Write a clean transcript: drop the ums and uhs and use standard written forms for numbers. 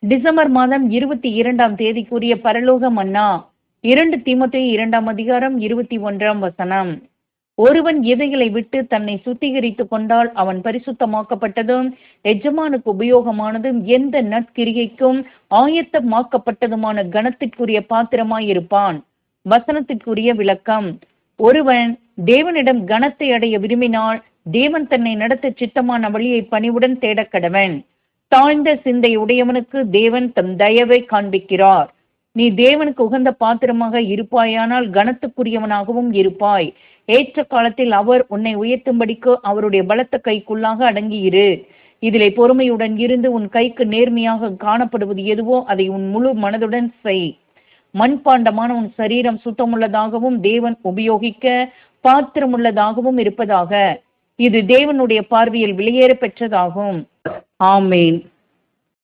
December மாதம் 22ஆம் தேதிக்குரிய பரலோக மன்னா 2 தீமோத்தேயு 2ஆம் அதிகாரம் 21ஆம் வசனம். ஒருவன் இவைகளை விட்டு தன்னை சுத்திகரித்துக் கொண்டால் அவன் பரிசுத்தமாக்கப்பட்டதும் எஜமானுக்கு உபயோகமானதும் எந்த நற்கிரியைக்கும் ஆயத்தமாக்கப்பட்டதுமான கனத்திற்குரிய பாத்திரமாயிருப்பான். வசனத்திற்குரிய விளக்கம்: ஒருவன் தேவனிடம் கனத்தை அடைய விரும்பினால் தேவன் தன்னை நடத்த சித்தமான வழியை பணிவுடன் தேடக்கடவன். தாழ்ந்த சிந்தை உடையவனுக்கு தேவன் தம் தயவை காண்பிக்கிறார். நீ தேவனுக்கு உகந்த பாத்திரமாக இருப்பாயானால் கனத்துக்குரியவனாகவும் இருப்பாய். ஏற்ற காலத்தில் அவர் உன்னை உயர்த்தும்படிக்கு அவருடைய பலத்த கைக்குள்ளாக அடங்கியிரு. இதிலே பொறுமையுடன் இருந்து உன் கைக்கு நேர்மையாக காணப்படுவது எதுவோ அதை உன் முழு மனதுடன் செய். மண்பாண்டமான உன் சரீரம் சுத்தமுள்ளதாகவும் தேவன் உபயோகிக்க பாத்திரமுள்ளதாகவும் இருப்பதாக. இது தேவனுடைய பார்வையில் விலையேற பெற்றதாகும். ஆமேன்.